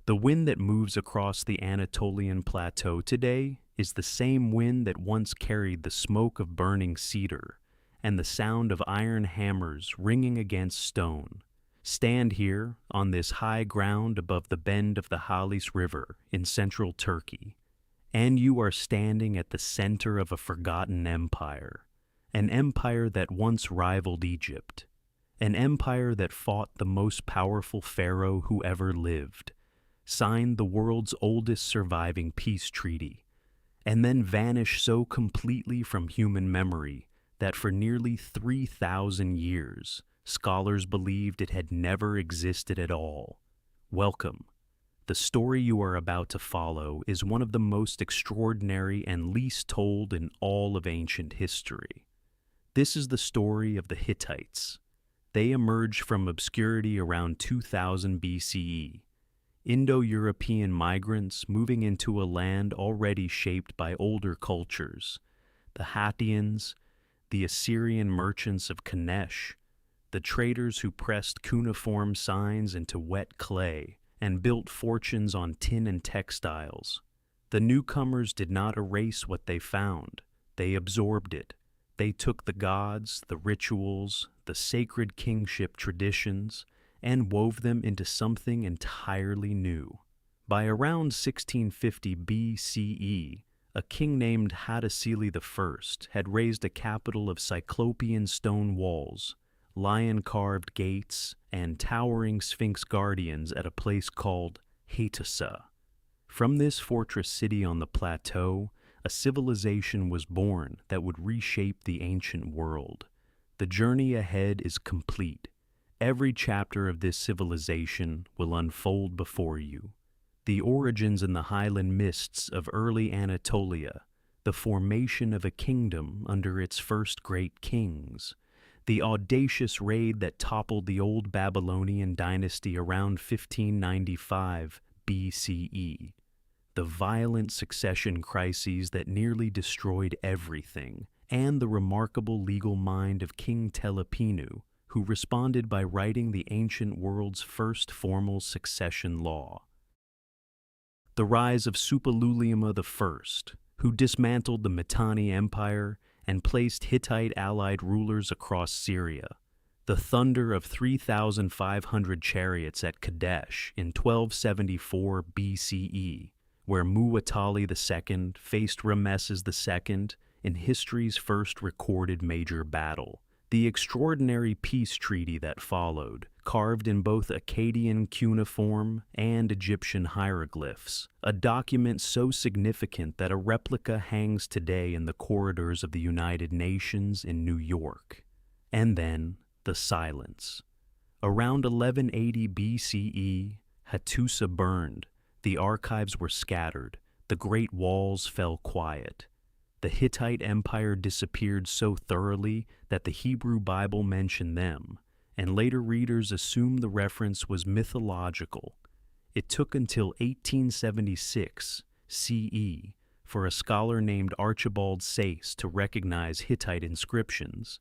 The wind that moves across the Anatolian plateau today is the same wind that once carried the smoke of burning cedar and the sound of iron hammers ringing against stone. Stand here on this high ground above the bend of the Halis River in central Turkey, and you are standing at the center of a forgotten empire, an empire that once rivaled Egypt, an empire that fought the most powerful pharaoh who ever lived, signed the world's oldest surviving peace treaty, and then vanished so completely from human memory that for nearly 3,000 years, scholars believed it had never existed at all. Welcome. The story you are about to follow is one of the most extraordinary and least told in all of ancient history. This is the story of the Hittites. They emerged from obscurity around 2000 BCE, Indo-European migrants moving into a land already shaped by older cultures, the Hattians, the Assyrian merchants of Kadesh, the traders who pressed cuneiform signs into wet clay and built fortunes on tin and textiles. The newcomers did not erase what they found. They absorbed it. They took the gods, the rituals, the sacred kingship traditions, and wove them into something entirely new. By around 1650 BCE, a king named Hattusili I had raised a capital of cyclopean stone walls, lion-carved gates, and towering sphinx guardians at a place called Hattusa. From this fortress city on the plateau, a civilization was born that would reshape the ancient world. The journey ahead is complete. Every chapter of this civilization will unfold before you. The origins in the highland mists of early Anatolia, the formation of a kingdom under its first great kings, the audacious raid that toppled the old Babylonian dynasty around 1595 BCE, the violent succession crises that nearly destroyed everything, and the remarkable legal mind of King Telepinu, who responded by writing the ancient world's first formal succession law. The rise of Suppiluliuma I, who dismantled the Mitanni Empire and placed Hittite allied rulers across Syria. The thunder of 3,500 chariots at Kadesh in 1274 BCE, where Muwatalli II faced Ramesses II in history's first recorded major battle. The extraordinary peace treaty that followed, carved in both Akkadian cuneiform and Egyptian hieroglyphs, a document so significant that a replica hangs today in the corridors of the United Nations in New York. And then, the silence. Around 1180 BCE, Hattusa burned, the archives were scattered, the great walls fell quiet. The Hittite Empire disappeared so thoroughly that the Hebrew Bible mentioned them, and later readers assumed the reference was mythological. It took until 1876 CE for a scholar named Archibald Sayce to recognize Hittite inscriptions,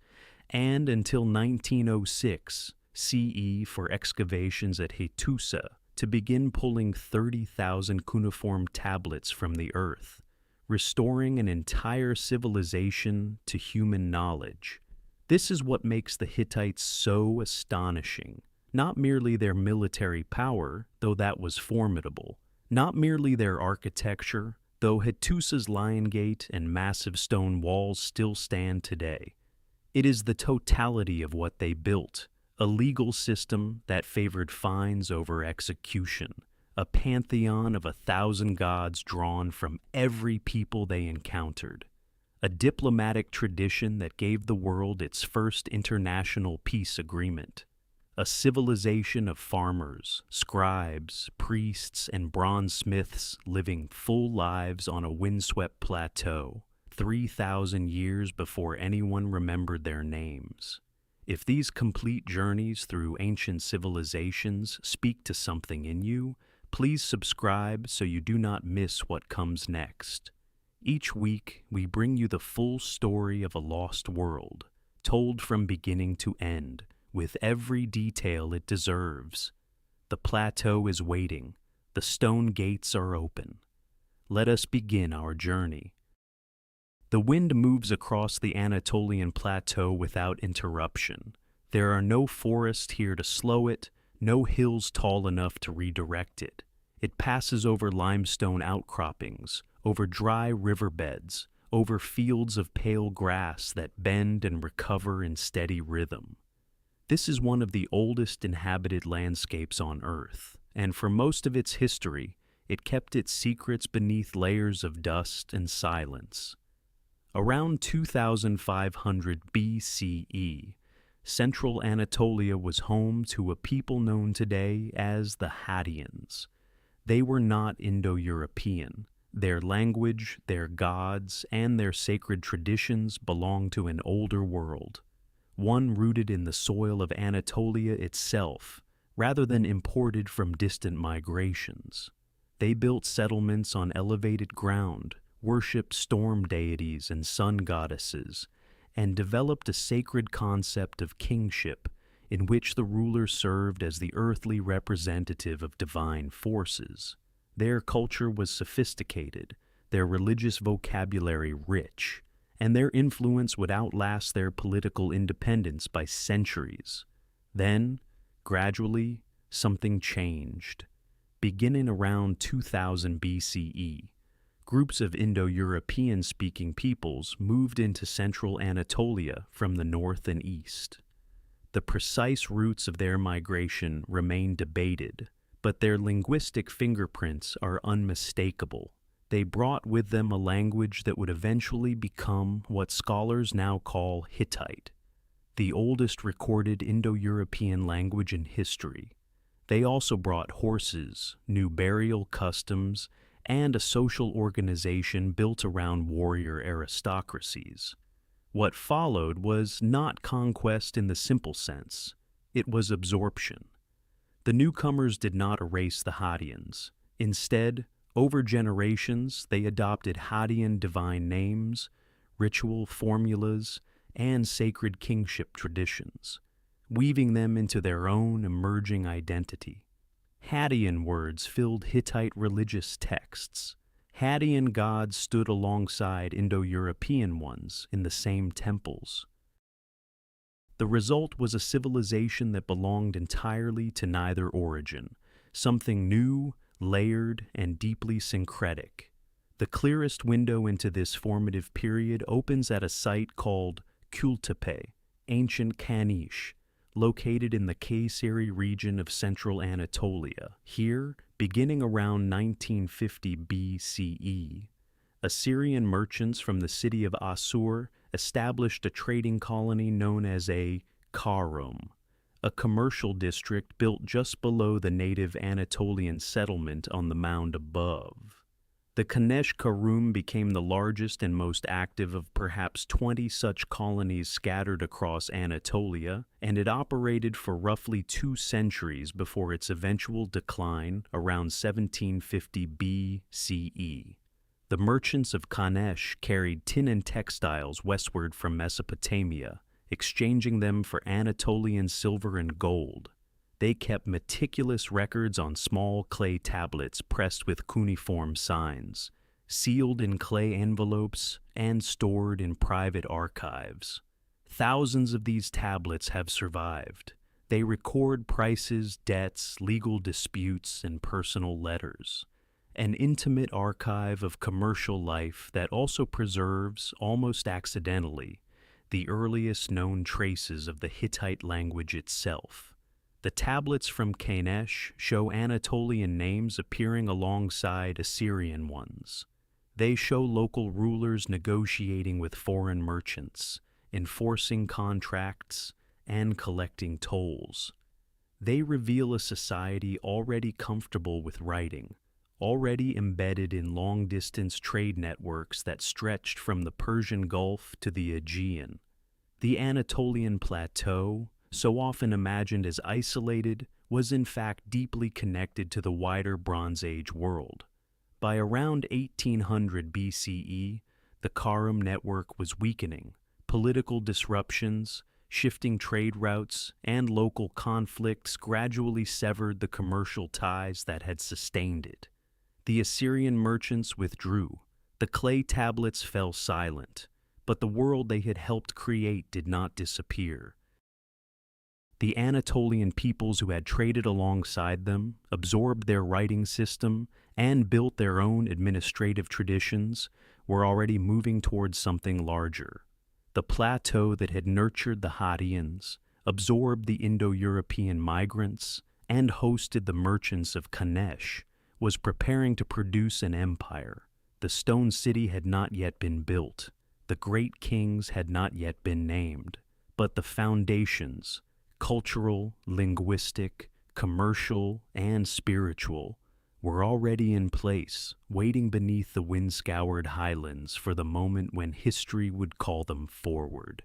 and until 1906 CE for excavations at Hattusa to begin pulling 30,000 cuneiform tablets from the earth, restoring an entire civilization to human knowledge. This is what makes the Hittites so astonishing. Not merely their military power, though that was formidable. Not merely their architecture, though Hattusa's Lion Gate and massive stone walls still stand today. It is the totality of what they built, a legal system that favored fines over execution, a pantheon of 1,000 gods drawn from every people they encountered, a diplomatic tradition that gave the world its first international peace agreement, a civilization of farmers, scribes, priests, and bronzesmiths living full lives on a windswept plateau, 3,000 years before anyone remembered their names. If these complete journeys through ancient civilizations speak to something in you, please subscribe so you do not miss what comes next. Each week, we bring you the full story of a lost world, told from beginning to end, with every detail it deserves. The plateau is waiting. The stone gates are open. Let us begin our journey. The wind moves across the Anatolian plateau without interruption. There are no forests here to slow it, no hills tall enough to redirect it. It passes over limestone outcroppings, over dry riverbeds, over fields of pale grass that bend and recover in steady rhythm. This is one of the oldest inhabited landscapes on Earth, and for most of its history, it kept its secrets beneath layers of dust and silence. Around 2500 BCE, central Anatolia was home to a people known today as the Hattans. They were not Indo-European. Their language, their gods, and their sacred traditions belonged to an older world, one rooted in the soil of Anatolia itself, rather than imported from distant migrations. They built settlements on elevated ground, worshipped storm deities and sun goddesses, and developed a sacred concept of kingship in which the ruler served as the earthly representative of divine forces. Their culture was sophisticated, their religious vocabulary rich, and their influence would outlast their political independence by centuries. Then, gradually, something changed. Beginning around 2000 BCE, groups of Indo-European-speaking peoples moved into central Anatolia from the north and east. The precise routes of their migration remain debated, but their linguistic fingerprints are unmistakable. They brought with them a language that would eventually become what scholars now call Hittite, the oldest recorded Indo-European language in history. They also brought horses, new burial customs, and a social organization built around warrior aristocracies. What followed was not conquest in the simple sense. It was absorption. The newcomers did not erase the Hattans. Instead, over generations, they adopted Hattian divine names, ritual formulas, and sacred kingship traditions, weaving them into their own emerging identity. Hattian words filled Hittite religious texts. Hattian gods stood alongside Indo-European ones in the same temples. The result was a civilization that belonged entirely to neither origin, something new, layered, and deeply syncretic. The clearest window into this formative period opens at a site called Kultepe, ancient Kanish, located in the Kayseri region of central Anatolia. Here, beginning around 1950 BCE, Assyrian merchants from the city of Assur established a trading colony known as a Karum, a commercial district built just below the native Anatolian settlement on the mound above. The Kanesh Karum became the largest and most active of perhaps 20 such colonies scattered across Anatolia, and it operated for roughly 2 centuries before its eventual decline around 1750 BCE. The merchants of Kanesh carried tin and textiles westward from Mesopotamia, exchanging them for Anatolian silver and gold. They kept meticulous records on small clay tablets pressed with cuneiform signs, sealed in clay envelopes, and stored in private archives. Thousands of these tablets have survived. They record prices, debts, legal disputes, and personal letters. An intimate archive of commercial life that also preserves, almost accidentally, the earliest known traces of the Hittite language itself. The tablets from Kanesh show Anatolian names appearing alongside Assyrian ones. They show local rulers negotiating with foreign merchants, enforcing contracts, and collecting tolls. They reveal a society already comfortable with writing, already embedded in long-distance trade networks that stretched from the Persian Gulf to the Aegean. The Anatolian plateau, so often imagined as isolated, was in fact deeply connected to the wider Bronze Age world. By around 1800 BCE, the Karum network was weakening. Political disruptions, Shifting trade routes and local conflicts gradually severed the commercial ties that had sustained it. The Assyrian merchants withdrew. The clay tablets fell silent, but the world they had helped create did not disappear. The Anatolian peoples who had traded alongside them, absorbed their writing system, and built their own administrative traditions were already moving towards something larger. The plateau that had nurtured the Hattitians, absorbed the Indo-European migrants, and hosted the merchants of Kadesh was preparing to produce an empire. The stone city had not yet been built. The great kings had not yet been named. But the foundations, cultural, linguistic, commercial, and spiritual, were already in place, waiting beneath the wind-scoured highlands for the moment when history would call them forward.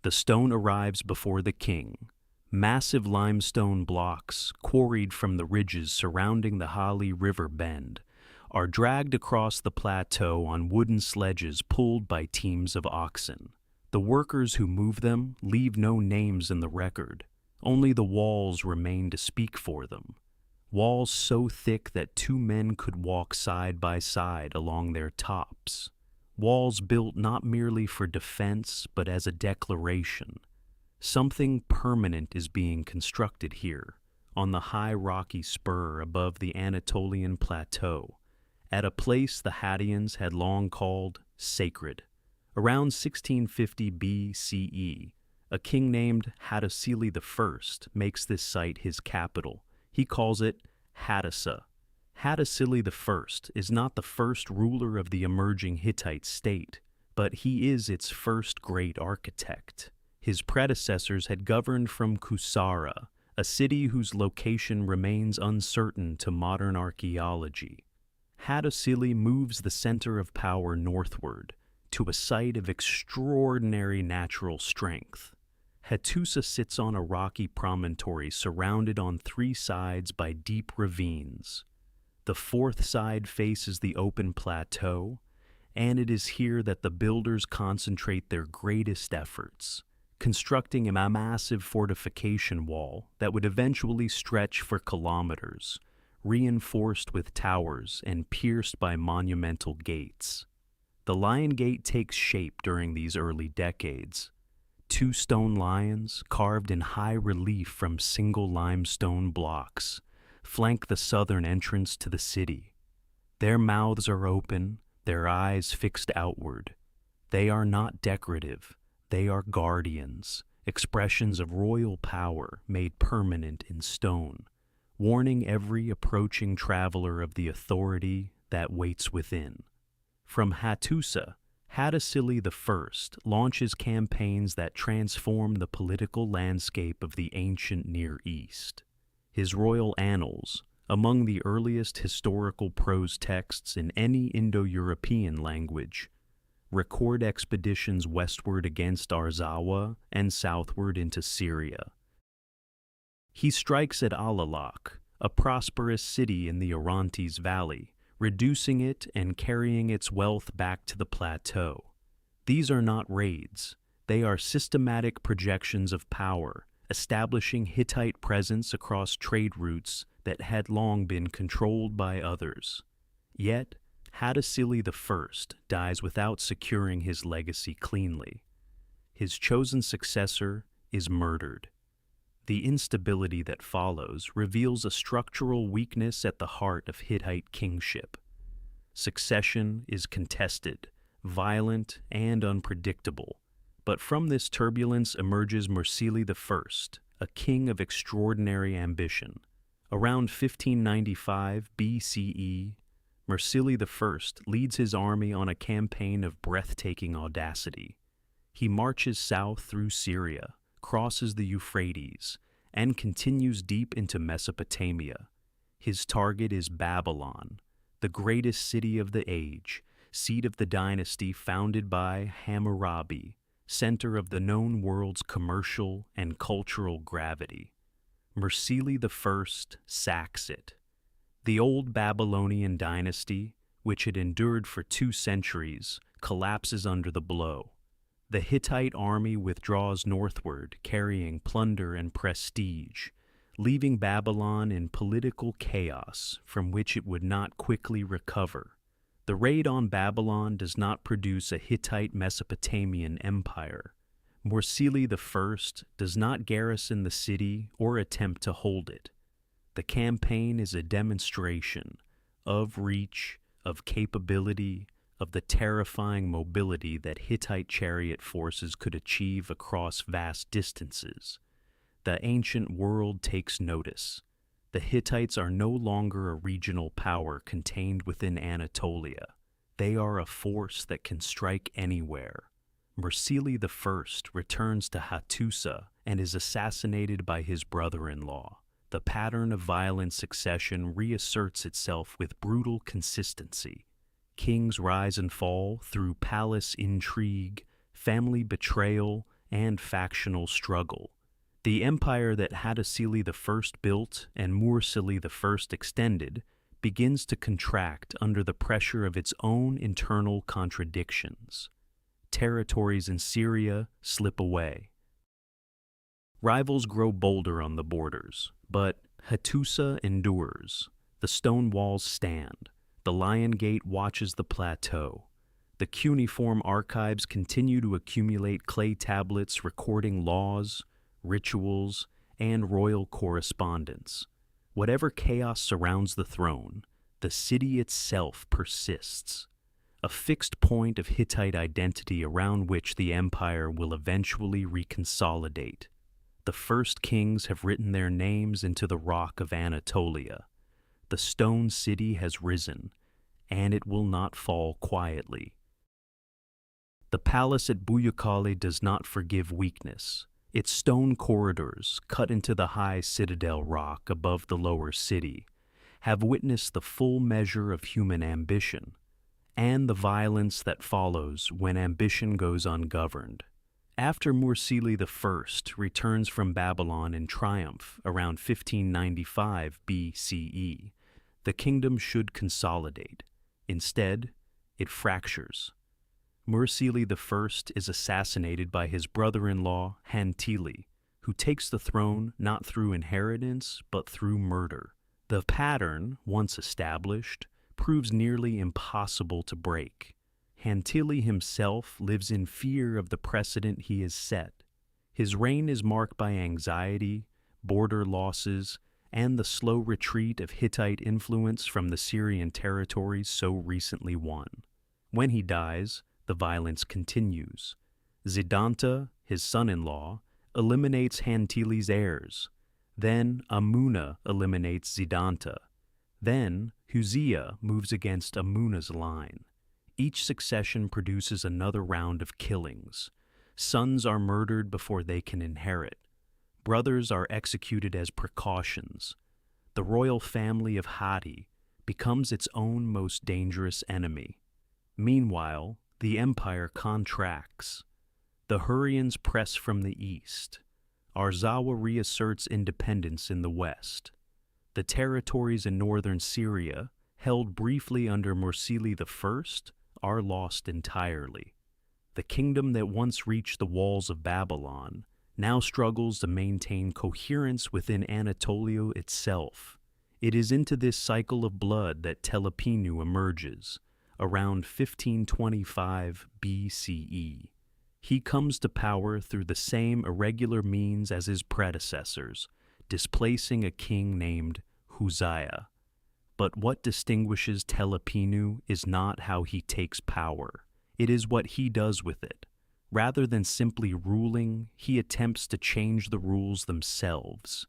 The stone arrives before the king. Massive limestone blocks, quarried from the ridges surrounding the Hali River bend, are dragged across the plateau on wooden sledges pulled by teams of oxen. The workers who move them leave no names in the record. Only the walls remain to speak for them. Walls so thick that two men could walk side by side along their tops. Walls built not merely for defense, but as a declaration. Something permanent is being constructed here, on the high rocky spur above the Anatolian plateau, at a place the Hattitians had long called sacred. Around 1650 BCE, a king named Hattusili I makes this site his capital. He calls it Hattusa. Hattusili I is not the first ruler of the emerging Hittite state, but he is its first great architect. His predecessors had governed from Kusara, a city whose location remains uncertain to modern archaeology. Hattusili moves the center of power northward, to a site of extraordinary natural strength. Hattusa sits on a rocky promontory surrounded on three sides by deep ravines. The fourth side faces the open plateau, and it is here that the builders concentrate their greatest efforts, constructing a massive fortification wall that would eventually stretch for kilometers, reinforced with towers and pierced by monumental gates. The Lion Gate takes shape during these early decades. Two stone lions, carved in high relief from single limestone blocks, flank the southern entrance to the city. Their mouths are open, their eyes fixed outward. They are not decorative, they are guardians, expressions of royal power made permanent in stone, warning every approaching traveler of the authority that waits within. From Hattusa, Hattusili I launches campaigns that transform the political landscape of the ancient Near East. His royal annals, among the earliest historical prose texts in any Indo-European language, record expeditions westward against Arzawa and southward into Syria. He strikes at Alalak, a prosperous city in the Orontes Valley, reducing it and carrying its wealth back to the plateau. These are not raids. They are systematic projections of power, establishing Hittite presence across trade routes that had long been controlled by others. Yet, Hattusili I dies without securing his legacy cleanly. His chosen successor is murdered. The instability that follows reveals a structural weakness at the heart of Hittite kingship. Succession is contested, violent, and unpredictable, but from this turbulence emerges Mursili I, a king of extraordinary ambition. Around 1595 BCE, Mursili I leads his army on a campaign of breathtaking audacity. He marches south through Syria, crosses the Euphrates, and continues deep into Mesopotamia. His target is Babylon, the greatest city of the age, seat of the dynasty founded by Hammurabi, center of the known world's commercial and cultural gravity. Mursili I sacks it. The old Babylonian dynasty, which had endured for 2 centuries, collapses under the blow. The Hittite army withdraws northward, carrying plunder and prestige, leaving Babylon in political chaos from which it would not quickly recover. The raid on Babylon does not produce a Hittite Mesopotamian empire. Mursili I does not garrison the city or attempt to hold it. The campaign is a demonstration of reach, of capability, of the terrifying mobility that Hittite chariot forces could achieve across vast distances. The ancient world takes notice. The Hittites are no longer a regional power contained within Anatolia. They are a force that can strike anywhere. Mursili I returns to Hattusa and is assassinated by his brother-in-law. The pattern of violent succession reasserts itself with brutal consistency. Kings rise and fall through palace intrigue, family betrayal, and factional struggle. The empire that Hattusili I built and Mursili I extended begins to contract under the pressure of its own internal contradictions. Territories in Syria slip away. Rivals grow bolder on the borders, but Hattusa endures. The stone walls stand. The Lion Gate watches the plateau. The cuneiform archives continue to accumulate clay tablets recording laws, rituals, and royal correspondence. Whatever chaos surrounds the throne, the city itself persists, a fixed point of Hittite identity around which the empire will eventually reconsolidate. The first kings have written their names into the rock of Anatolia. The stone city has risen, and it will not fall quietly. The palace at Buyukale does not forgive weakness. Its stone corridors, cut into the high citadel rock above the lower city, have witnessed the full measure of human ambition, and the violence that follows when ambition goes ungoverned. After Mursili I returns from Babylon in triumph around 1595 BCE, the kingdom should consolidate. Instead, it fractures. Mursili I is assassinated by his brother-in-law Hantili, who takes the throne not through inheritance but through murder. The pattern, once established, proves nearly impossible to break. Hantili himself lives in fear of the precedent he has set. His reign is marked by anxiety, border losses, and the slow retreat of Hittite influence from the Syrian territories so recently won. When he dies, the violence continues. Zidanta, his son-in-law, eliminates Hantili's heirs. Then Amuna eliminates Zidanta. Then Huzziya moves against Amuna's line. Each succession produces another round of killings. Sons are murdered before they can inherit. Brothers are executed as precautions. The royal family of Hatti becomes its own most dangerous enemy. Meanwhile, the empire contracts. The Hurrians press from the east. Arzawa reasserts independence in the west. The territories in northern Syria, held briefly under Mursili I, are lost entirely. The kingdom that once reached the walls of Babylon now struggles to maintain coherence within Anatolia itself. It is into this cycle of blood that Telepinu emerges, around 1525 BCE. He comes to power through the same irregular means as his predecessors, displacing a king named Huzziya. But what distinguishes Telepinu is not how he takes power. It is what he does with it. Rather than simply ruling, he attempts to change the rules themselves.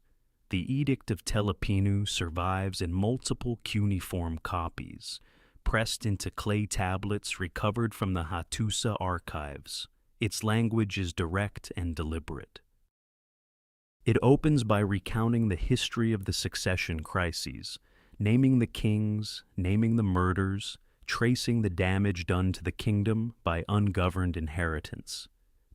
The Edict of Telepinu survives in multiple cuneiform copies, pressed into clay tablets recovered from the Hattusa archives. Its language is direct and deliberate. It opens by recounting the history of the succession crises, naming the kings, naming the murders, tracing the damage done to the kingdom by ungoverned inheritance.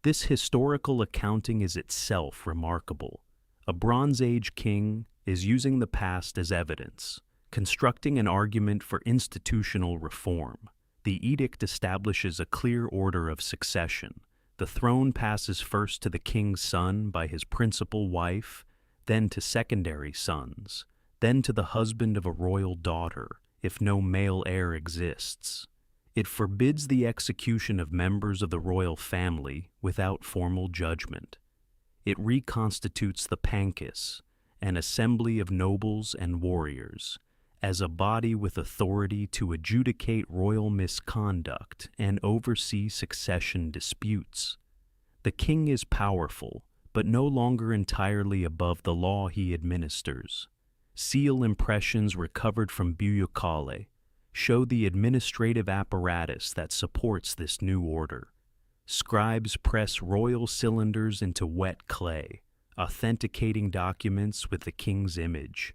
This historical accounting is itself remarkable. A Bronze Age king is using the past as evidence, constructing an argument for institutional reform. The edict establishes a clear order of succession. The throne passes first to the king's son by his principal wife, then to secondary sons, then to the husband of a royal daughter, if no male heir exists. It forbids the execution of members of the royal family without formal judgment. It reconstitutes the Pancus, an assembly of nobles and warriors, as a body with authority to adjudicate royal misconduct and oversee succession disputes. The king is powerful, but no longer entirely above the law he administers. Seal impressions recovered from Buyukale show the administrative apparatus that supports this new order. Scribes press royal cylinders into wet clay, authenticating documents with the king's image.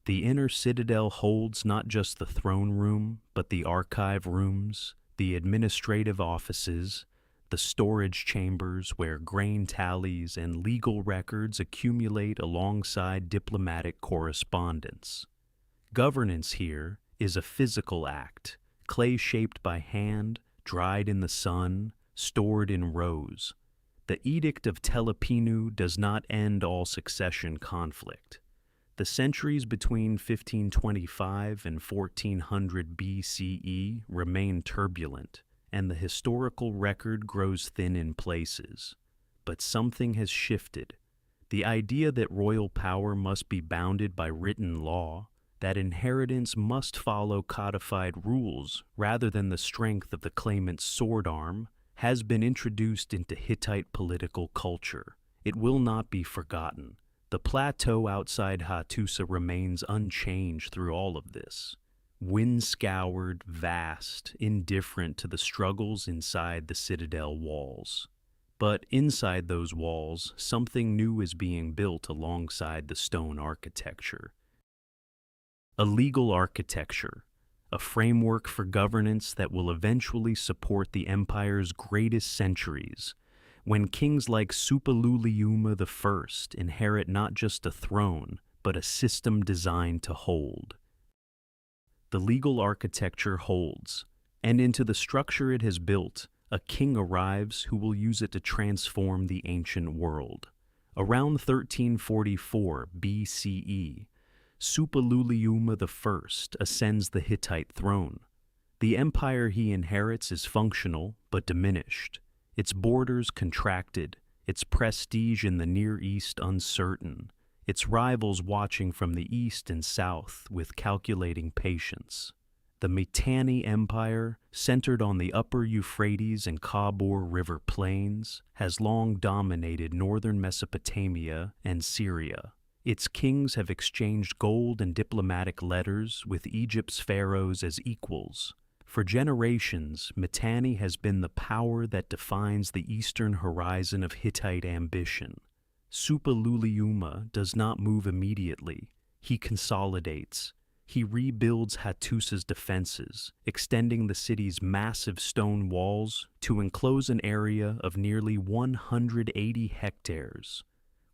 The inner citadel holds not just the throne room, but the archive rooms, the administrative offices, the storage chambers where grain tallies and legal records accumulate alongside diplomatic correspondence. Governance here is a physical act, clay shaped by hand, dried in the sun, stored in rows. The Edict of Telepinu does not end all succession conflict. The centuries between 1525 and 1400 BCE remain turbulent, and the historical record grows thin in places. But something has shifted. The idea that royal power must be bounded by written law, that inheritance must follow codified rules rather than the strength of the claimant's sword arm, has been introduced into Hittite political culture. It will not be forgotten. The plateau outside Hattusa remains unchanged through all of this. Wind-scoured, vast, indifferent to the struggles inside the citadel walls. But inside those walls, something new is being built alongside the stone architecture. A legal architecture, a framework for governance that will eventually support the empire's greatest centuries, when kings like Suppiluliuma I inherit not just a throne, but a system designed to hold. The legal architecture holds, and into the structure it has built, a king arrives who will use it to transform the ancient world. Around 1344 BCE, Suppiluliuma I ascends the Hittite throne. The empire he inherits is functional but diminished, its borders contracted, its prestige in the Near East uncertain, its rivals watching from the east and south with calculating patience. The Mitanni Empire, centered on the upper Euphrates and Khabur River plains, has long dominated northern Mesopotamia and Syria. Its kings have exchanged gold and diplomatic letters with Egypt's pharaohs as equals. For generations, Mitanni has been the power that defines the eastern horizon of Hittite ambition. Suppiluliuma does not move immediately. He consolidates. He rebuilds Hattusa's defenses, extending the city's massive stone walls to enclose an area of nearly 180 hectares,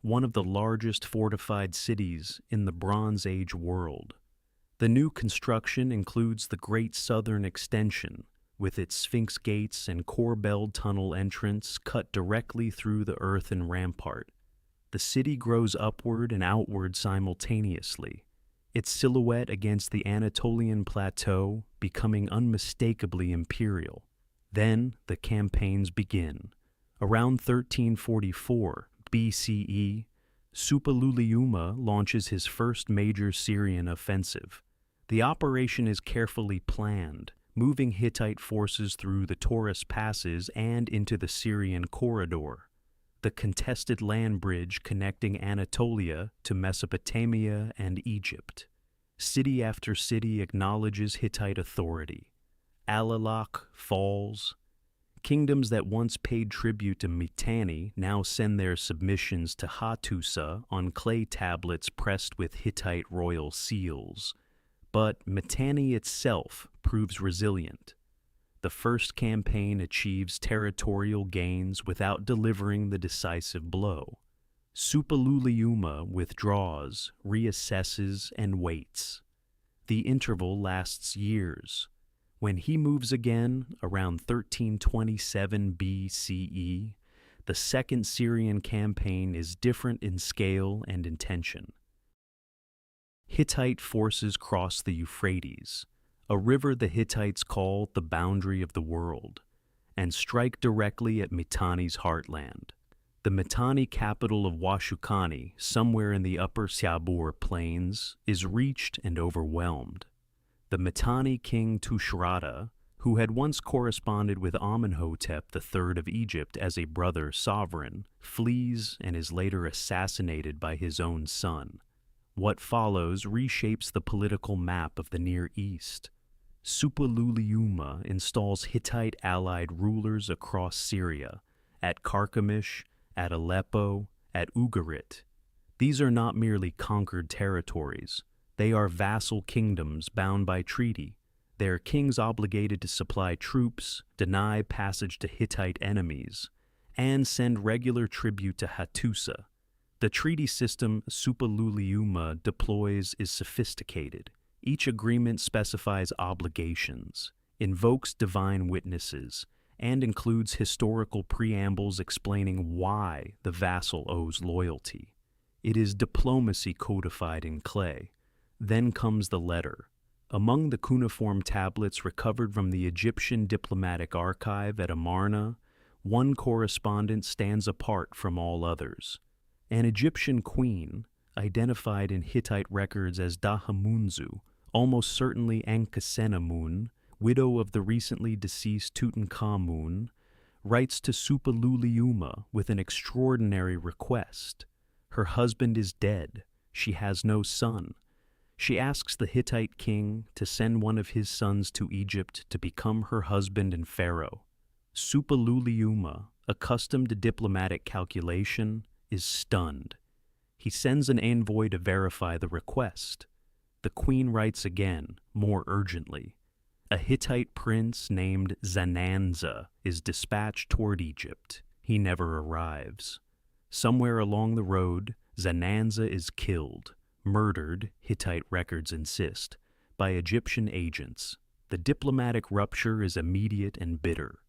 one of the largest fortified cities in the Bronze Age world. The new construction includes the Great Southern Extension, with its Sphinx gates and corbelled tunnel entrance cut directly through the earthen rampart. The city grows upward and outward simultaneously, its silhouette against the Anatolian plateau becoming unmistakably imperial. Then the campaigns begin. Around 1344 BCE, Suppiluliuma launches his first major Syrian offensive. The operation is carefully planned, moving Hittite forces through the Taurus passes and into the Syrian corridor, the contested land bridge connecting Anatolia to Mesopotamia and Egypt. City after city acknowledges Hittite authority. Alalakh falls. Kingdoms that once paid tribute to Mitanni now send their submissions to Hattusa on clay tablets pressed with Hittite royal seals. But Mitanni itself proves resilient. The first campaign achieves territorial gains without delivering the decisive blow. Suppiluliuma withdraws, reassesses, and waits. The interval lasts years. When he moves again, around 1327 BCE, the Second Syrian campaign is different in scale and intention. Hittite forces cross the Euphrates, a river the Hittites call the boundary of the world, and strike directly at Mitanni's heartland. The Mitanni capital of Washukani, somewhere in the upper Siabur plains, is reached and overwhelmed. The Mitanni king Tushratta, who had once corresponded with Amenhotep III of Egypt as a brother sovereign, flees and is later assassinated by his own son. What follows reshapes the political map of the Near East. Suppiluliuma installs Hittite allied rulers across Syria, at Carchemish, at Aleppo, at Ugarit. These are not merely conquered territories. They are vassal kingdoms bound by treaty. They are kings obligated to supply troops, deny passage to Hittite enemies, and send regular tribute to Hattusa. The treaty system Suppiluliuma deploys is sophisticated. Each agreement specifies obligations, invokes divine witnesses, and includes historical preambles explaining why the vassal owes loyalty. It is diplomacy codified in clay. Then comes the letter. Among the cuneiform tablets recovered from the Egyptian diplomatic archive at Amarna, one correspondent stands apart from all others. An Egyptian queen, identified in Hittite records as Dahamunzu, almost certainly Ankhesenamun, widow of the recently deceased Tutankhamun, writes to Suppiluliuma with an extraordinary request. Her husband is dead. She has no son. She asks the Hittite king to send one of his sons to Egypt to become her husband and pharaoh. Suppiluliuma, accustomed to diplomatic calculation, is stunned. He sends an envoy to verify the request. The queen writes again, more urgently. A Hittite prince named Zananza is dispatched toward Egypt. He never arrives. Somewhere along the road, Zananza is killed, murdered, Hittite records insist, by Egyptian agents. The diplomatic rupture is immediate and bitter.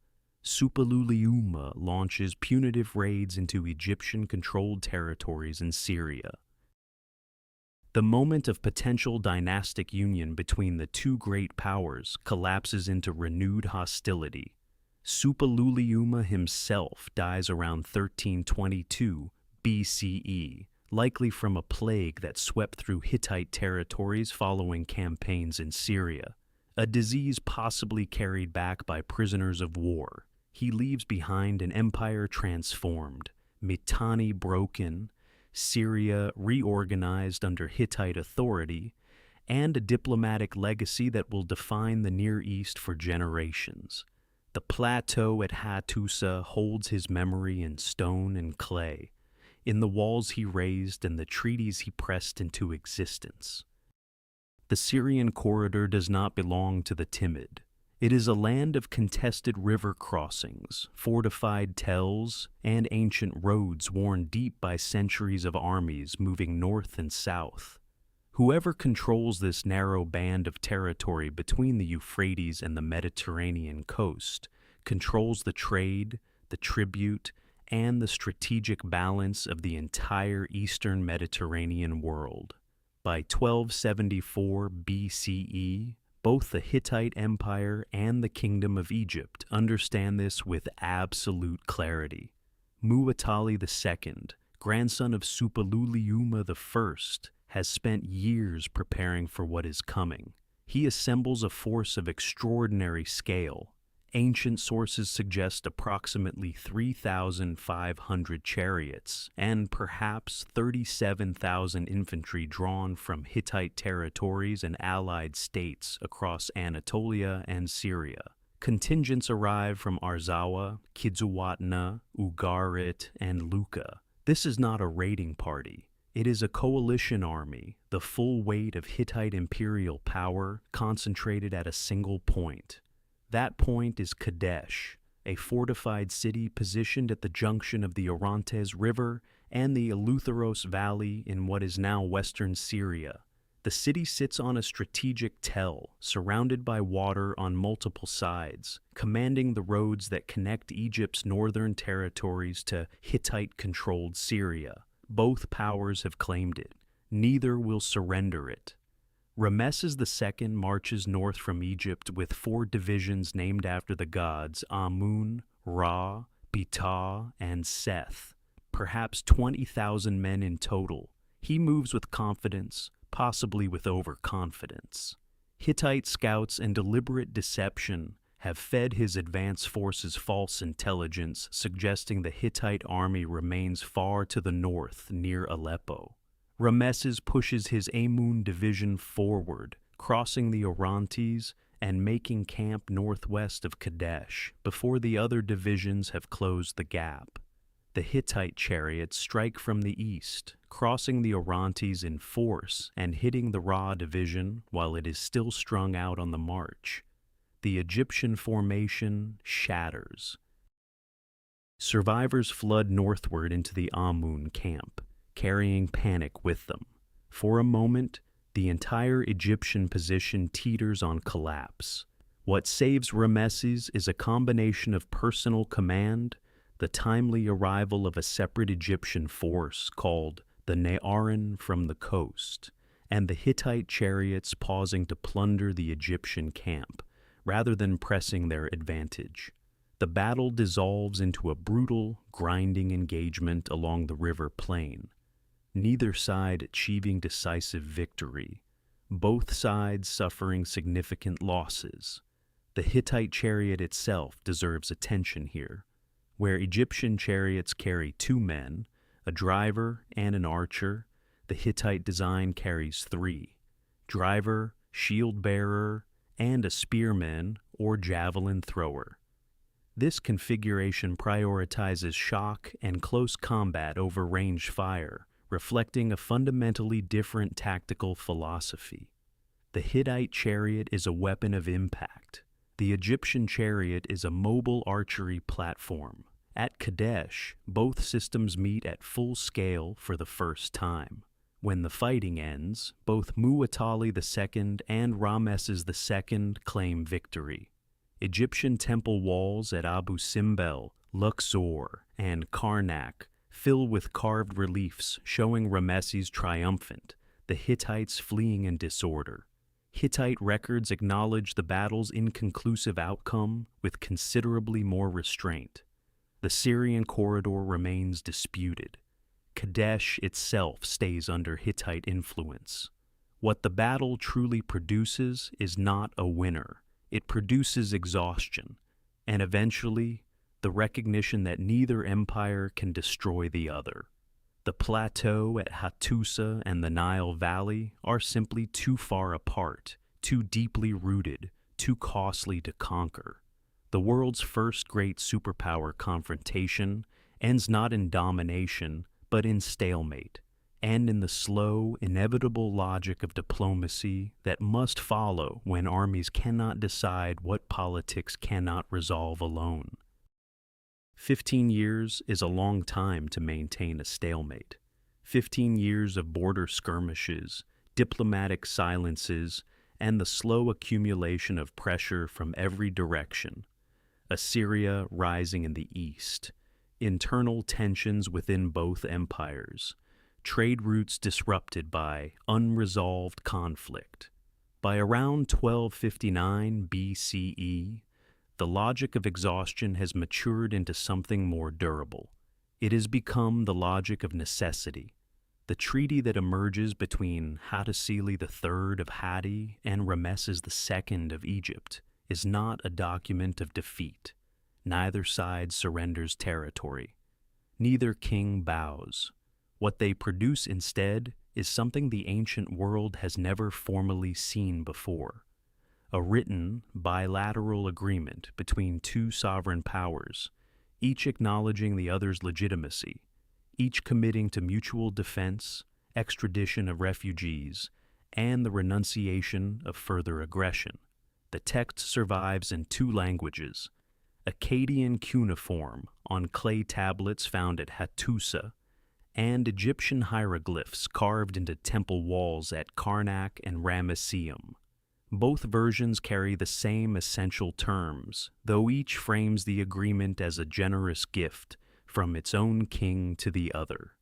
Suppiluliuma launches punitive raids into Egyptian-controlled territories in Syria. The moment of potential dynastic union between the two great powers collapses into renewed hostility. Suppiluliuma himself dies around 1322 BCE, likely from a plague that swept through Hittite territories following campaigns in Syria, a disease possibly carried back by prisoners of war. He leaves behind an empire transformed, Mitanni broken, Syria reorganized under Hittite authority, and a diplomatic legacy that will define the Near East for generations. The plateau at Hattusa holds his memory in stone and clay, in the walls he raised and the treaties he pressed into existence. The Syrian corridor does not belong to the timid. It is a land of contested river crossings, fortified tells, and ancient roads worn deep by centuries of armies moving north and south. Whoever controls this narrow band of territory between the Euphrates and the Mediterranean coast controls the trade, the tribute, and the strategic balance of the entire eastern Mediterranean world. By 1274 BCE, both the Hittite Empire and the Kingdom of Egypt understand this with absolute clarity. Muwatalli II, grandson of Suppiluliuma I, has spent years preparing for what is coming. He assembles a force of extraordinary scale. Ancient sources suggest approximately 3,500 chariots and perhaps 37,000 infantry drawn from Hittite territories and allied states across Anatolia and Syria. Contingents arrive from Arzawa, Kizzuwatna, Ugarit, and Lucca. This is not a raiding party. It is a coalition army, the full weight of Hittite imperial power concentrated at a single point. That point is Kadesh, a fortified city positioned at the junction of the Orontes River and the Eleutheros Valley in what is now western Syria. The city sits on a strategic tell, surrounded by water on multiple sides, commanding the roads that connect Egypt's northern territories to Hittite-controlled Syria. Both powers have claimed it. Neither will surrender it. Ramesses II marches north from Egypt with 4 divisions named after the gods Amun, Ra, Ptah, and Seth, perhaps 20,000 men in total. He moves with confidence, possibly with overconfidence. Hittite scouts and deliberate deception have fed his advance forces false intelligence, suggesting the Hittite army remains far to the north, near Aleppo. Ramesses pushes his Amun division forward, crossing the Orontes and making camp northwest of Kadesh before the other divisions have closed the gap. The Hittite chariots strike from the east, crossing the Orontes in force and hitting the Ra division while it is still strung out on the march. The Egyptian formation shatters. Survivors flood northward into the Amun camp, carrying panic with them. For a moment, the entire Egyptian position teeters on collapse. What saves Ramesses is a combination of personal command, the timely arrival of a separate Egyptian force called the Ne'arin from the coast, and the Hittite chariots pausing to plunder the Egyptian camp, rather than pressing their advantage. The battle dissolves into a brutal, grinding engagement along the river plain, neither side achieving decisive victory, both sides suffering significant losses. The Hittite chariot itself deserves attention here, where Egyptian chariots carry 2 men, a driver and an archer. The Hittite design carries 3, driver, shield bearer, and a spearman or javelin thrower. This configuration prioritizes shock and close combat over range fire, reflecting a fundamentally different tactical philosophy. The Hittite chariot is a weapon of impact. The Egyptian chariot is a mobile archery platform. At Kadesh, both systems meet at full scale for the first time. When the fighting ends, both Muwatalli II and Ramesses II claim victory. Egyptian temple walls at Abu Simbel, Luxor, and Karnak fill with carved reliefs showing Ramesses triumphant, the Hittites fleeing in disorder. Hittite records acknowledge the battle's inconclusive outcome with considerably more restraint. The Syrian corridor remains disputed. Kadesh itself stays under Hittite influence. What the battle truly produces is not a winner. It produces exhaustion, and eventually, the recognition that neither empire can destroy the other. The plateau at Hattusa and the Nile Valley are simply too far apart, too deeply rooted, too costly to conquer. The world's first great superpower confrontation ends not in domination, but in stalemate, and in the slow, inevitable logic of diplomacy that must follow when armies cannot decide what politics cannot resolve alone. 15 years is a long time to maintain a stalemate. 15 years of border skirmishes, diplomatic silences, and the slow accumulation of pressure from every direction. Assyria rising in the east, internal tensions within both empires, trade routes disrupted by unresolved conflict. By around 1259 BCE, the logic of exhaustion has matured into something more durable. It has become the logic of necessity. The treaty that emerges between Hattusili III of Hatti and Ramesses II of Egypt is not a document of defeat. Neither side surrenders territory. Neither king bows. What they produce instead is something the ancient world has never formally seen before. A written, bilateral agreement between 2 sovereign powers, each acknowledging the other's legitimacy, each committing to mutual defense, extradition of refugees, and the renunciation of further aggression. The text survives in 2 languages, Akkadian cuneiform on clay tablets found at Hattusa, and Egyptian hieroglyphs carved into temple walls at Karnak and Ramesses. Both versions carry the same essential terms, though each frames the agreement as a generous gift from its own king to the other.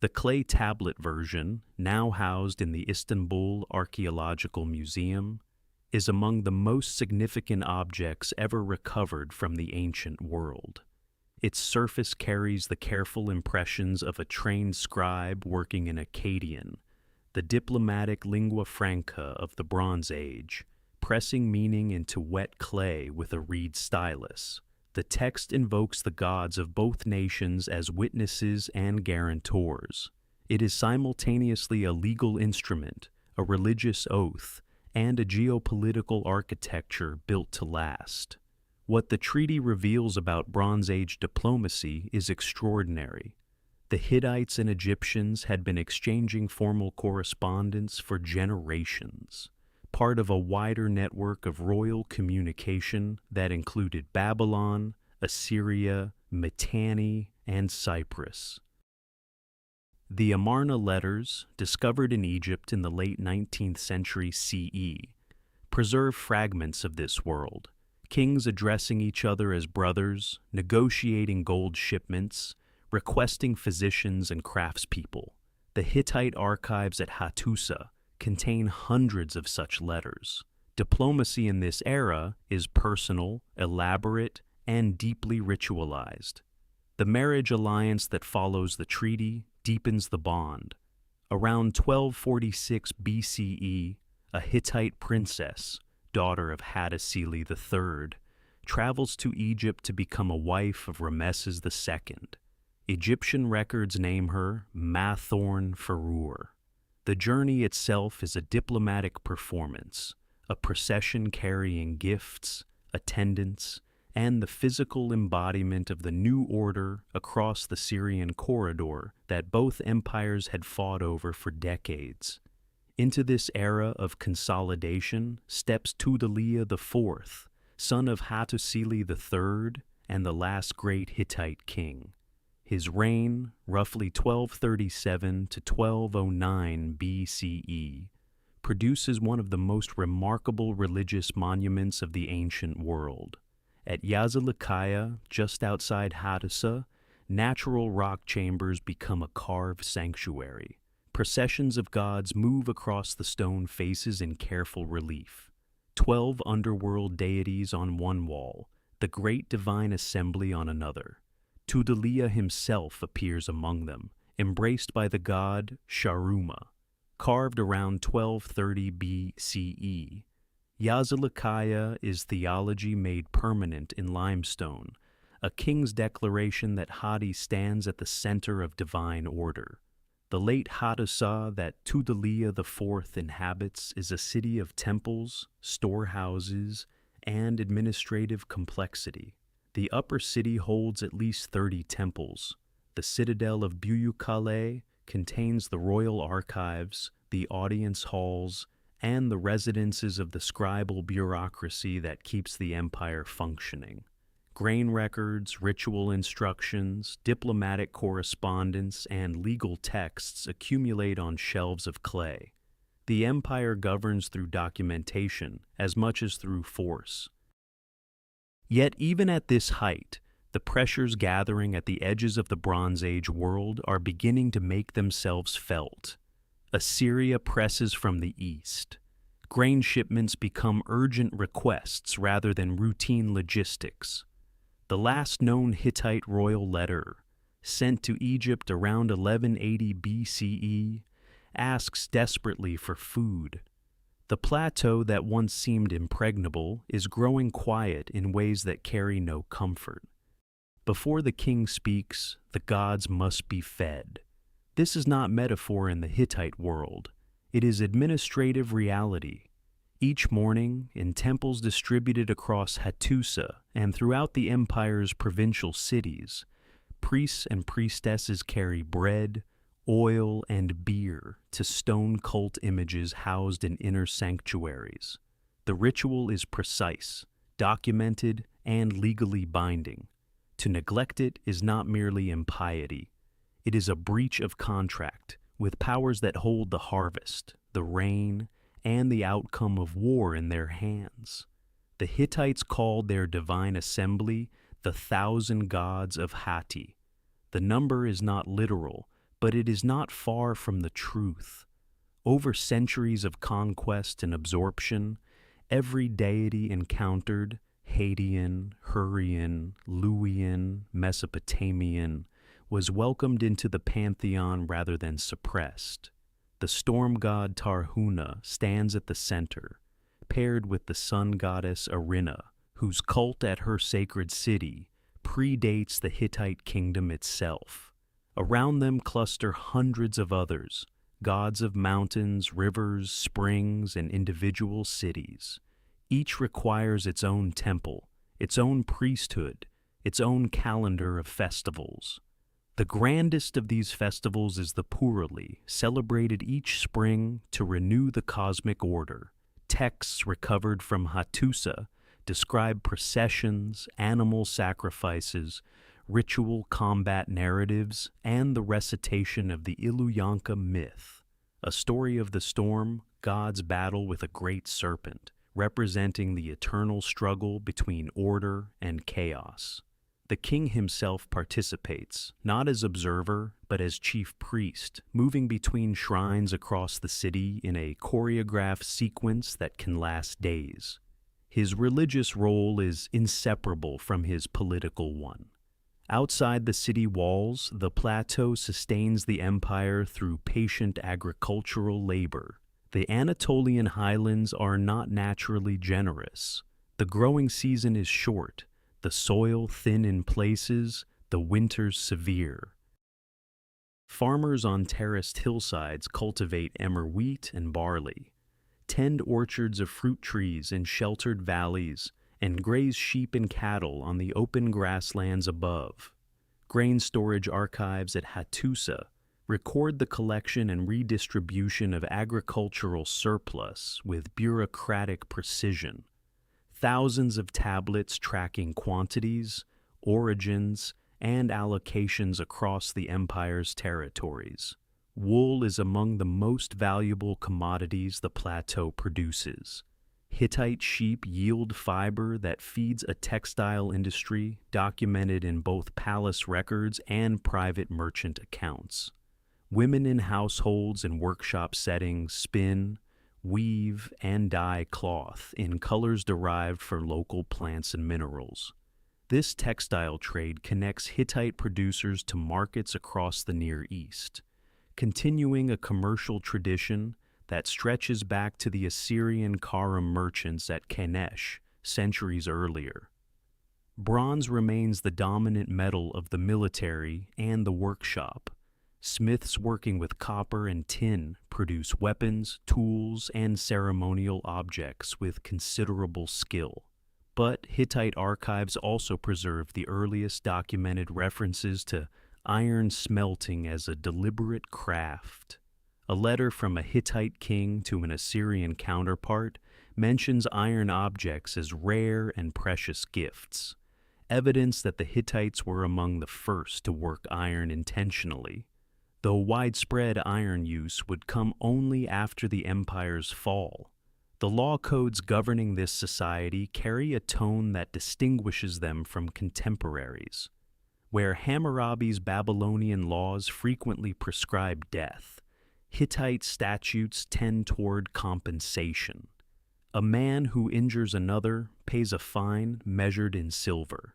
The clay tablet version, now housed in the Istanbul Archaeological Museum, is among the most significant objects ever recovered from the ancient world. Its surface carries the careful impressions of a trained scribe working in Akkadian, the diplomatic lingua franca of the Bronze Age, pressing meaning into wet clay with a reed stylus. The text invokes the gods of both nations as witnesses and guarantors. It is simultaneously a legal instrument, a religious oath, and a geopolitical architecture built to last. What the treaty reveals about Bronze Age diplomacy is extraordinary. The Hittites and Egyptians had been exchanging formal correspondence for generations, part of a wider network of royal communication that included Babylon, Assyria, Mitanni, and Cyprus. The Amarna letters, discovered in Egypt in the late 19th century CE, preserve fragments of this world, kings addressing each other as brothers, negotiating gold shipments, requesting physicians and craftspeople. The Hittite archives at Hattusa contain hundreds of such letters. Diplomacy in this era is personal, elaborate, and deeply ritualized. The marriage alliance that follows the treaty deepens the bond. Around 1246 BCE, a Hittite princess, daughter of Hattusili III, travels to Egypt to become a wife of Ramesses II. Egyptian records name her Mathorn Ferur. The journey itself is a diplomatic performance, a procession carrying gifts, attendants, and the physical embodiment of the new order across the Syrian corridor that both empires had fought over for decades. Into this era of consolidation steps Tudhaliya IV, son of Hattusili III and the last great Hittite king. His reign, roughly 1237 to 1209 BCE, produces one of the most remarkable religious monuments of the ancient world. At Yazilikaya, just outside Hattusa, natural rock chambers become a carved sanctuary. Processions of gods move across the stone faces in careful relief. 12 underworld deities on one wall, the great divine assembly on another. Tudhaliya himself appears among them, embraced by the god Sharuma. Carved around 1230 BCE, Yazilikaya is theology made permanent in limestone, a king's declaration that Hatti stands at the center of divine order. The late Hattusa that Tudhaliya IV inhabits is a city of temples, storehouses, and administrative complexity. The upper city holds at least 30 temples. The citadel of Büyükkale contains the royal archives, the audience halls, and the residences of the scribal bureaucracy that keeps the empire functioning. Grain records, ritual instructions, diplomatic correspondence, and legal texts accumulate on shelves of clay. The empire governs through documentation as much as through force. Yet even at this height, the pressures gathering at the edges of the Bronze Age world are beginning to make themselves felt. Assyria presses from the east. Grain shipments become urgent requests rather than routine logistics. The last known Hittite royal letter, sent to Egypt around 1180 BCE, asks desperately for food. The plateau that once seemed impregnable is growing quiet in ways that carry no comfort. Before the king speaks, the gods must be fed. This is not metaphor in the Hittite world. It is administrative reality. Each morning, in temples distributed across Hattusa and throughout the empire's provincial cities, priests and priestesses carry bread, oil, and beer to stone cult images housed in inner sanctuaries. The ritual is precise, documented, and legally binding. To neglect it is not merely impiety. It is a breach of contract, with powers that hold the harvest, the rain, and the outcome of war in their hands. The Hittites called their divine assembly the 1,000 gods of Hatti. The number is not literal, but it is not far from the truth. Over centuries of conquest and absorption, every deity encountered, Hadean, Hurrian, Luwian, Mesopotamian, was welcomed into the pantheon rather than suppressed. The storm god Tarhuna stands at the center, paired with the sun goddess Arina, whose cult at her sacred city predates the Hittite kingdom itself. Around them cluster hundreds of others, gods of mountains, rivers, springs, and individual cities. Each requires its own temple, its own priesthood, its own calendar of festivals. The grandest of these festivals is the Purali, celebrated each spring to renew the cosmic order. Texts recovered from Hattusa describe processions, animal sacrifices, ritual combat narratives, and the recitation of the Iluyanka myth, a story of the storm, God's battle with a great serpent, representing the eternal struggle between order and chaos. The king himself participates, not as observer, but as chief priest, moving between shrines across the city in a choreographed sequence that can last days. His religious role is inseparable from his political one. Outside the city walls, the plateau sustains the empire through patient agricultural labor. The Anatolian highlands are not naturally generous. The growing season is short, the soil thin in places, the winters severe. Farmers on terraced hillsides cultivate emmer wheat and barley, tend orchards of fruit trees in sheltered valleys, and graze sheep and cattle on the open grasslands above. Grain storage archives at Hattusa record the collection and redistribution of agricultural surplus with bureaucratic precision. Thousands of tablets tracking quantities, origins, and allocations across the empire's territories. Wool is among the most valuable commodities the plateau produces. Hittite sheep yield fiber that feeds a textile industry documented in both palace records and private merchant accounts. Women in households and workshop settings spin, weave, and dye cloth in colors derived from local plants and minerals. This textile trade connects Hittite producers to markets across the Near East, continuing a commercial tradition that stretches back to the Assyrian Karam merchants at Kadesh centuries earlier. Bronze remains the dominant metal of the military and the workshop. Smiths working with copper and tin produce weapons, tools, and ceremonial objects with considerable skill. But Hittite archives also preserve the earliest documented references to iron smelting as a deliberate craft. A letter from a Hittite king to an Assyrian counterpart mentions iron objects as rare and precious gifts, evidence that the Hittites were among the first to work iron intentionally. Though widespread iron use would come only after the empire's fall, the law codes governing this society carry a tone that distinguishes them from contemporaries. Where Hammurabi's Babylonian laws frequently prescribe death, Hittite statutes tend toward compensation. A man who injures another pays a fine measured in silver.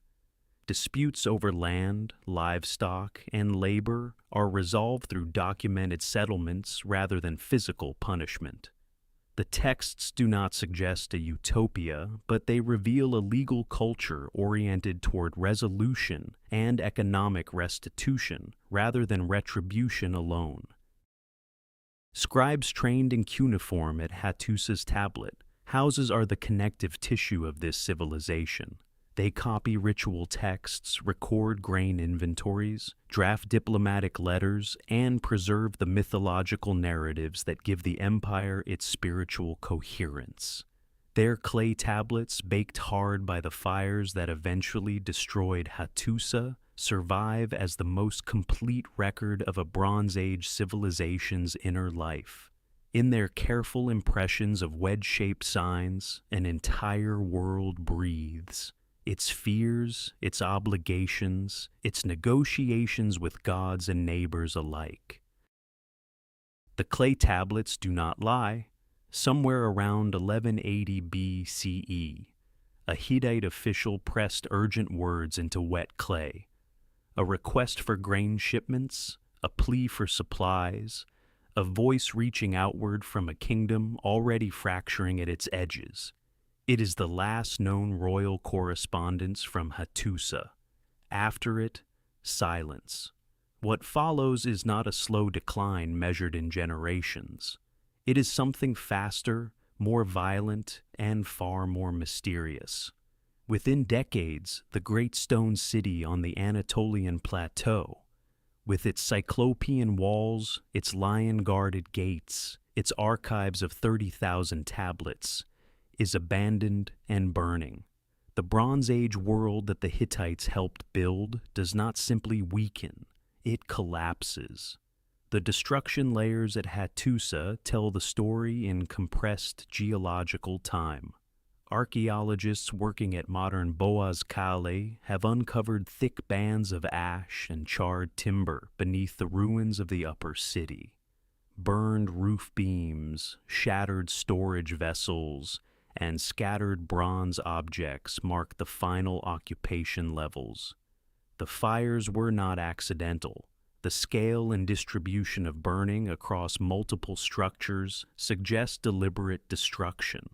Disputes over land, livestock, and labor are resolved through documented settlements rather than physical punishment. The texts do not suggest a utopia, but they reveal a legal culture oriented toward resolution and economic restitution rather than retribution alone. Scribes trained in cuneiform at Hattusa's tablet, houses are the connective tissue of this civilization. They copy ritual texts, record grain inventories, draft diplomatic letters, and preserve the mythological narratives that give the empire its spiritual coherence. Their clay tablets, baked hard by the fires that eventually destroyed Hattusa, survive as the most complete record of a Bronze Age civilization's inner life. In their careful impressions of wedge-shaped signs, an entire world breathes. Its fears, its obligations, its negotiations with gods and neighbors alike. The clay tablets do not lie. Somewhere around 1180 BCE, a Hittite official pressed urgent words into wet clay. A request for grain shipments, a plea for supplies, a voice reaching outward from a kingdom already fracturing at its edges. It is the last known royal correspondence from Hattusa. After it, silence. What follows is not a slow decline measured in generations. It is something faster, more violent, and far more mysterious. Within decades, the great stone city on the Anatolian plateau, with its cyclopean walls, its lion-guarded gates, its archives of 30,000 tablets, is abandoned and burning. The Bronze Age world that the Hittites helped build does not simply weaken, it collapses. The destruction layers at Hattusa tell the story in compressed geological time. Archaeologists working at modern Boaz Kale have uncovered thick bands of ash and charred timber beneath the ruins of the upper city. Burned roof beams, shattered storage vessels, and scattered bronze objects mark the final occupation levels. The fires were not accidental. The scale and distribution of burning across multiple structures suggest deliberate destruction,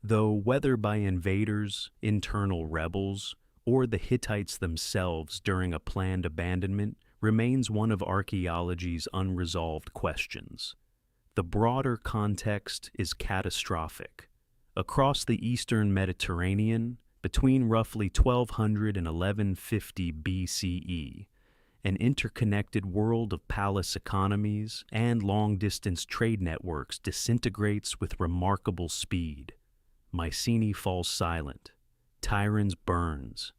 though whether by invaders, internal rebels, or the Hittites themselves during a planned abandonment remains one of archaeology's unresolved questions. The broader context is catastrophic. Across the eastern Mediterranean, between roughly 1200 and 1150 BCE, an interconnected world of palace economies and long-distance trade networks disintegrates with remarkable speed. Mycenae falls silent. Tiryns burns.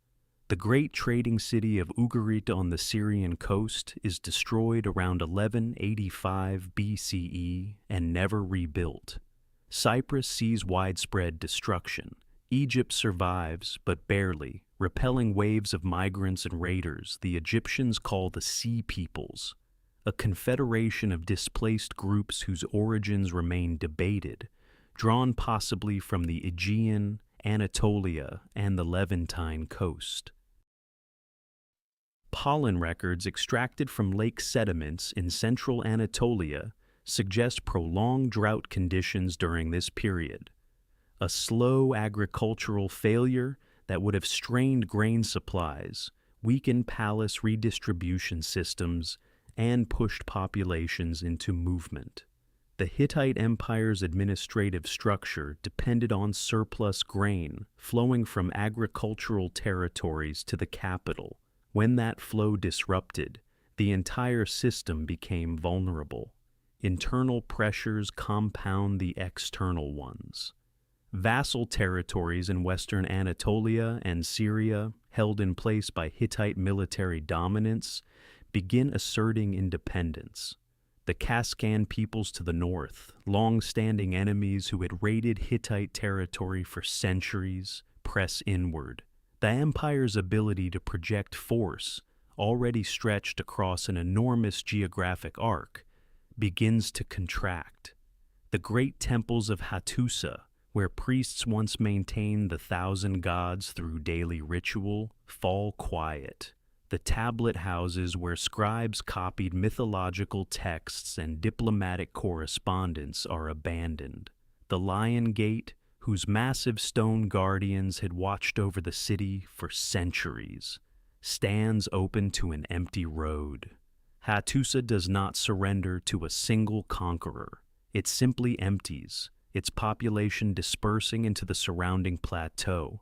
The great trading city of Ugarit on the Syrian coast is destroyed around 1185 BCE and never rebuilt. Cyprus sees widespread destruction. Egypt survives, but barely, repelling waves of migrants and raiders the Egyptians call the Sea Peoples, a confederation of displaced groups whose origins remain debated, drawn possibly from the Aegean, Anatolia, and the Levantine coast. Pollen records extracted from lake sediments in central Anatolia suggest prolonged drought conditions during this period. A slow agricultural failure that would have strained grain supplies, weakened palace redistribution systems, and pushed populations into movement. The Hittite Empire's administrative structure depended on surplus grain flowing from agricultural territories to the capital. When that flow disrupted, the entire system became vulnerable. Internal pressures compound the external ones. Vassal territories in western Anatolia and Syria, held in place by Hittite military dominance, begin asserting independence. The Kaskan peoples to the north, long-standing enemies who had raided Hittite territory for centuries, press inward. The empire's ability to project force, already stretched across an enormous geographic arc, begins to contract. The great temples of Hattusa, where priests once maintained the 1,000 gods through daily ritual, fall quiet. The tablet houses where scribes copied mythological texts and diplomatic correspondence are abandoned. The Lion Gate, whose massive stone guardians had watched over the city for centuries, stands open to an empty road. Hattusa does not surrender to a single conqueror. It simply empties, its population dispersing into the surrounding plateau,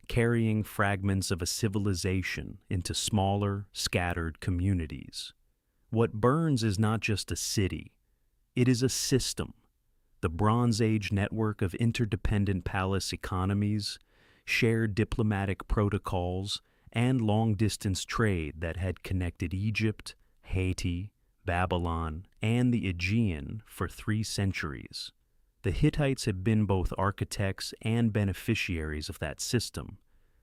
carrying fragments of a civilization into smaller, scattered communities. What burns is not just a city, it is a system. The Bronze Age network of interdependent palace economies, shared diplomatic protocols, and long-distance trade that had connected Egypt, Haiti, Babylon, and the Aegean for 3 centuries. The Hittites had been both architects and beneficiaries of that system.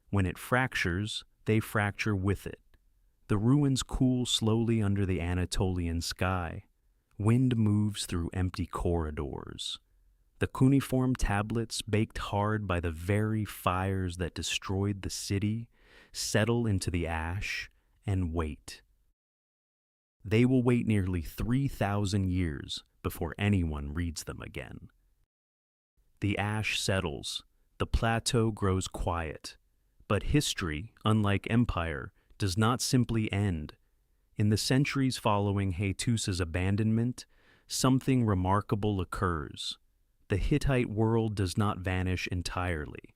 When it fractures, they fracture with it. The ruins cool slowly under the Anatolian sky. Wind moves through empty corridors. The cuneiform tablets, baked hard by the very fires that destroyed the city, settle into the ash and wait. They will wait nearly 3,000 years before anyone reads them again. The ash settles, the plateau grows quiet, but history, unlike empire, does not simply end. In the centuries following Hattus's abandonment, something remarkable occurs. The Hittite world does not vanish entirely.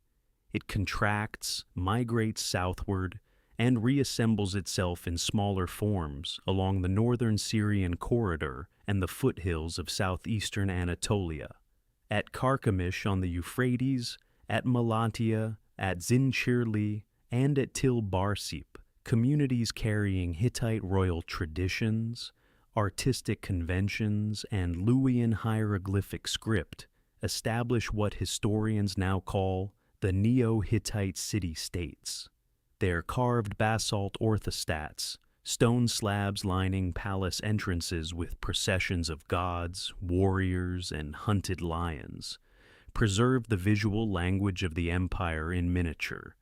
It contracts, migrates southward, and reassembles itself in smaller forms along the northern Syrian corridor and the foothills of southeastern Anatolia. At Carchemish on the Euphrates, at Malatya, at Zinchirli, and at Til Barsip, communities carrying Hittite royal traditions, artistic conventions, and Luwian hieroglyphic script establish what historians now call the Neo-Hittite city-states. Their carved basalt orthostats, stone slabs lining palace entrances with processions of gods, warriors, and hunted lions, preserve the visual language of the empire in miniature.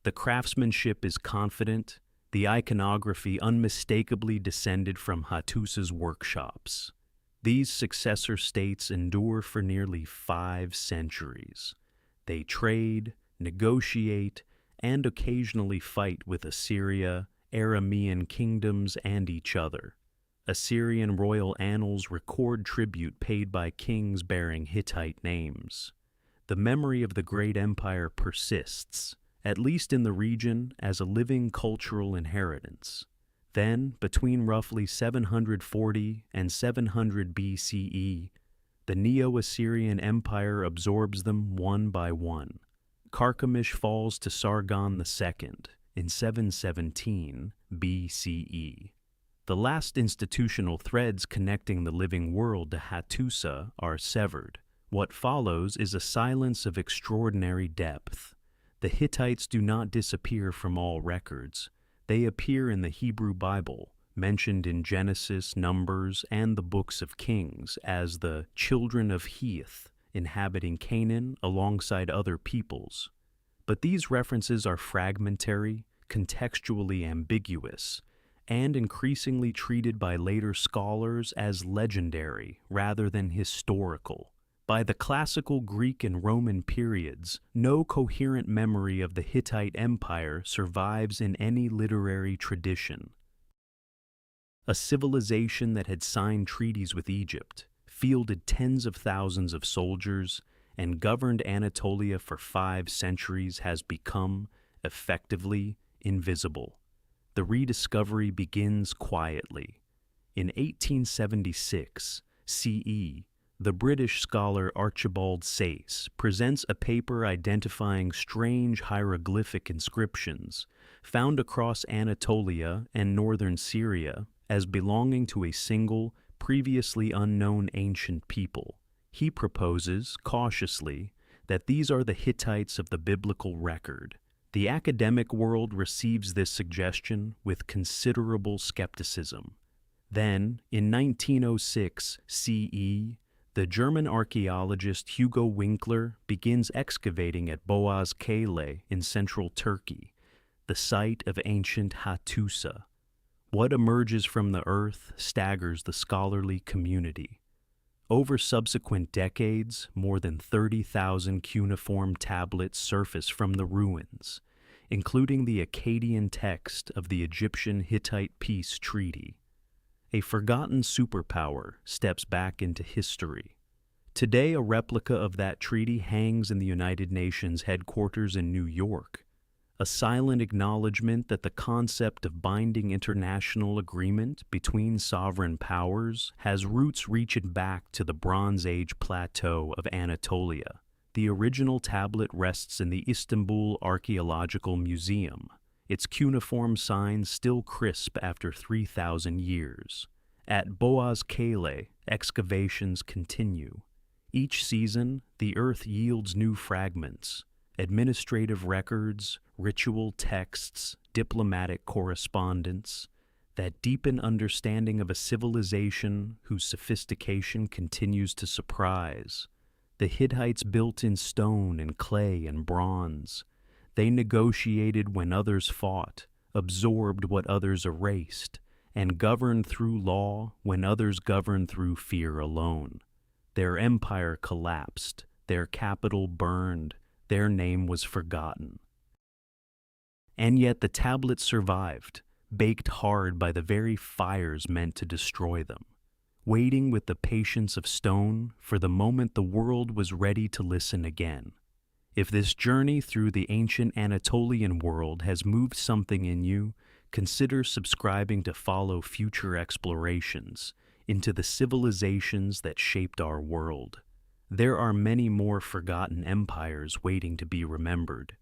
The craftsmanship is confident, the iconography unmistakably descended from Hattus's workshops. These successor states endure for nearly 5 centuries. They trade, negotiate, and occasionally fight with Assyria, Aramean kingdoms, and each other. Assyrian royal annals record tribute paid by kings bearing Hittite names. The memory of the great empire persists, at least in the region, as a living cultural inheritance. Then, between roughly 740 and 700 BCE, the Neo-Assyrian Empire absorbs them one by one. Carchemish falls to Sargon II in 717 BCE. The last institutional threads connecting the living world to Hattusa are severed. What follows is a silence of extraordinary depth. The Hittites do not disappear from all records. They appear in the Hebrew Bible, mentioned in Genesis, Numbers, and the books of Kings as the children of Heth, inhabiting Canaan alongside other peoples. But these references are fragmentary, contextually ambiguous, and increasingly treated by later scholars as legendary rather than historical. By the classical Greek and Roman periods, no coherent memory of the Hittite Empire survives in any literary tradition. A civilization that had signed treaties with Egypt, fielded tens of thousands of soldiers, and governed Anatolia for 5 centuries has become, effectively, invisible. The rediscovery begins quietly. In 1876 CE, the British scholar Archibald Sayce presents a paper identifying strange hieroglyphic inscriptions found across Anatolia and northern Syria as belonging to a single, previously unknown ancient people. He proposes, cautiously, that these are the Hittites of the biblical record. The academic world receives this suggestion with considerable skepticism. Then, in 1906 CE, the German archaeologist Hugo Winkler begins excavating at Boğaz Kale in central Turkey, the site of ancient Hattusa. What emerges from the earth staggers the scholarly community. Over subsequent decades, more than 30,000 cuneiform tablets surface from the ruins, including the Akkadian text of the Egyptian-Hittite peace treaty. A forgotten superpower steps back into history. Today, a replica of that treaty hangs in the United Nations headquarters in New York, a silent acknowledgement that the concept of binding international agreement between sovereign powers has roots reaching back to the Bronze Age plateau of Anatolia. The original tablet rests in the Istanbul Archaeological Museum. its cuneiform signs still crisp after 3,000 years. At Boaz Kale, excavations continue. Each season, the earth yields new fragments, administrative records, ritual texts, diplomatic correspondence, that deepen understanding of a civilization whose sophistication continues to surprise. The Hittites built in stone and clay and bronze. They negotiated when others fought, absorbed what others erased, and governed through law when others governed through fear alone. Their empire collapsed, their capital burned, their name was forgotten. And yet the tablets survived, baked hard by the very fires meant to destroy them, waiting with the patience of stone for the moment the world was ready to listen again. If this journey through the ancient Anatolian world has moved something in you, consider subscribing to follow future explorations into the civilizations that shaped our world. There are many more forgotten empires waiting to be remembered.